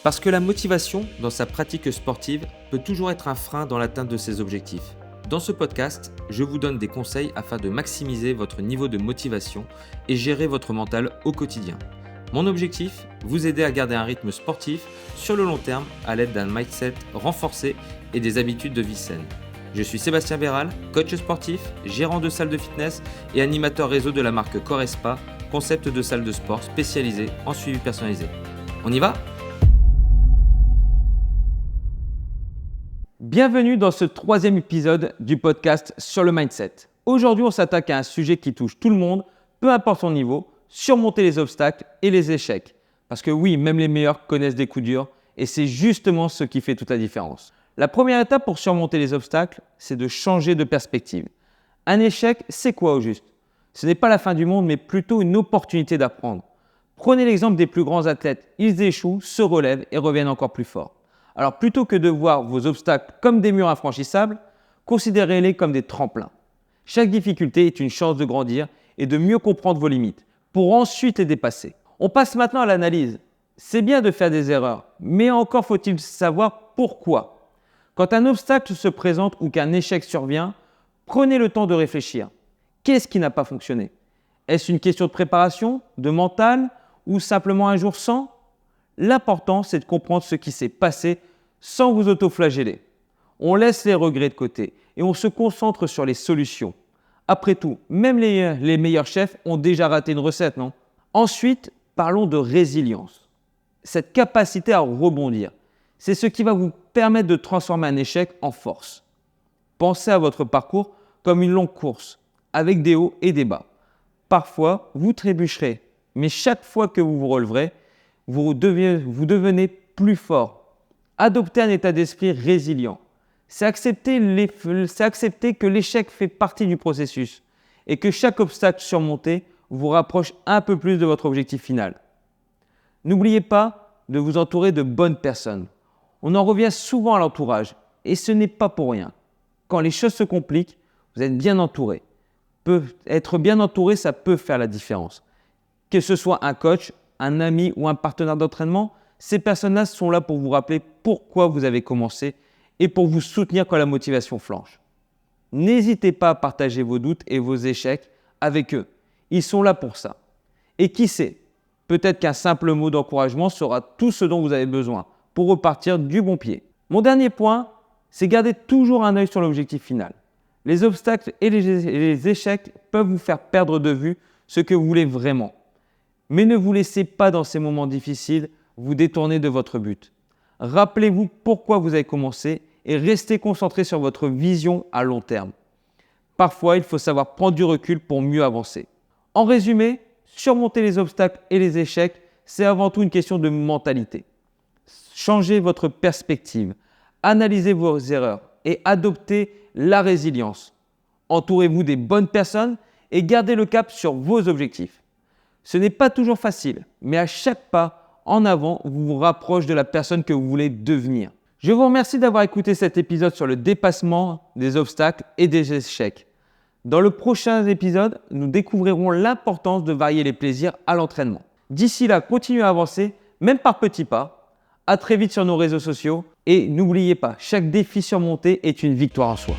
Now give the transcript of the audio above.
Parce que la motivation dans sa pratique sportive peut toujours être un frein dans l'atteinte de ses objectifs. Dans ce podcast, je vous donne des conseils afin de maximiser votre niveau de motivation et gérer votre mental au quotidien. Mon objectif, vous aider à garder un rythme sportif sur le long terme à l'aide d'un mindset renforcé et des habitudes de vie saines. Je suis Sébastien Béral, coach sportif, gérant de salle de fitness et animateur réseau de la marque Corespa, concept de salle de sport spécialisée en suivi personnalisé. On y va ? Bienvenue dans ce troisième épisode du podcast sur le mindset. Aujourd'hui, on s'attaque à un sujet qui touche tout le monde, peu importe son niveau, surmonter les obstacles et les échecs. Parce que oui, même les meilleurs connaissent des coups durs et c'est justement ce qui fait toute la différence. La première étape pour surmonter les obstacles, c'est de changer de perspective. Un échec, c'est quoi au juste ? Ce n'est pas la fin du monde, mais plutôt une opportunité d'apprendre. Prenez l'exemple des plus grands athlètes. Ils échouent, se relèvent et reviennent encore plus forts. Alors plutôt que de voir vos obstacles comme des murs infranchissables, considérez-les comme des tremplins. Chaque difficulté est une chance de grandir et de mieux comprendre vos limites pour ensuite les dépasser. On passe maintenant à l'analyse. C'est bien de faire des erreurs, mais encore faut-il savoir pourquoi. Quand un obstacle se présente ou qu'un échec survient, prenez le temps de réfléchir. Qu'est-ce qui n'a pas fonctionné ? Est-ce une question de préparation, de mental ou simplement un jour sans ? L'important, c'est de comprendre ce qui s'est passé sans vous autoflageller. On laisse les regrets de côté et on se concentre sur les solutions. Après tout, même les meilleurs chefs ont déjà raté une recette, non ? Ensuite, parlons de résilience. Cette capacité à rebondir, c'est ce qui va vous permettre de transformer un échec en force. Pensez à votre parcours comme une longue course, avec des hauts et des bas. Parfois, vous trébucherez, mais chaque fois que vous vous releverez, vous devenez plus fort. Adoptez un état d'esprit résilient. C'est accepter que l'échec fait partie du processus et que chaque obstacle surmonté vous rapproche un peu plus de votre objectif final. N'oubliez pas de vous entourer de bonnes personnes. On en revient souvent à l'entourage et ce n'est pas pour rien. Quand les choses se compliquent, vous êtes bien entouré. Être bien entouré, ça peut faire la différence. Que ce soit un coach, un ami ou un partenaire d'entraînement, ces personnes-là sont là pour vous rappeler pourquoi vous avez commencé et pour vous soutenir quand la motivation flanche. N'hésitez pas à partager vos doutes et vos échecs avec eux. Ils sont là pour ça. Et qui sait, peut-être qu'un simple mot d'encouragement sera tout ce dont vous avez besoin pour repartir du bon pied. Mon dernier point, c'est garder toujours un œil sur l'objectif final. Les obstacles et les échecs peuvent vous faire perdre de vue ce que vous voulez vraiment. Mais ne vous laissez pas dans ces moments difficiles vous détourner de votre but. Rappelez-vous pourquoi vous avez commencé et restez concentré sur votre vision à long terme. Parfois, il faut savoir prendre du recul pour mieux avancer. En résumé, surmonter les obstacles et les échecs, c'est avant tout une question de mentalité. Changez votre perspective, analysez vos erreurs et adoptez la résilience. Entourez-vous des bonnes personnes et gardez le cap sur vos objectifs. Ce n'est pas toujours facile, mais à chaque pas en avant, vous vous rapprochez de la personne que vous voulez devenir. Je vous remercie d'avoir écouté cet épisode sur le dépassement des obstacles et des échecs. Dans le prochain épisode, nous découvrirons l'importance de varier les plaisirs à l'entraînement. D'ici là, continuez à avancer, même par petits pas. À très vite sur nos réseaux sociaux et n'oubliez pas, chaque défi surmonté est une victoire en soi.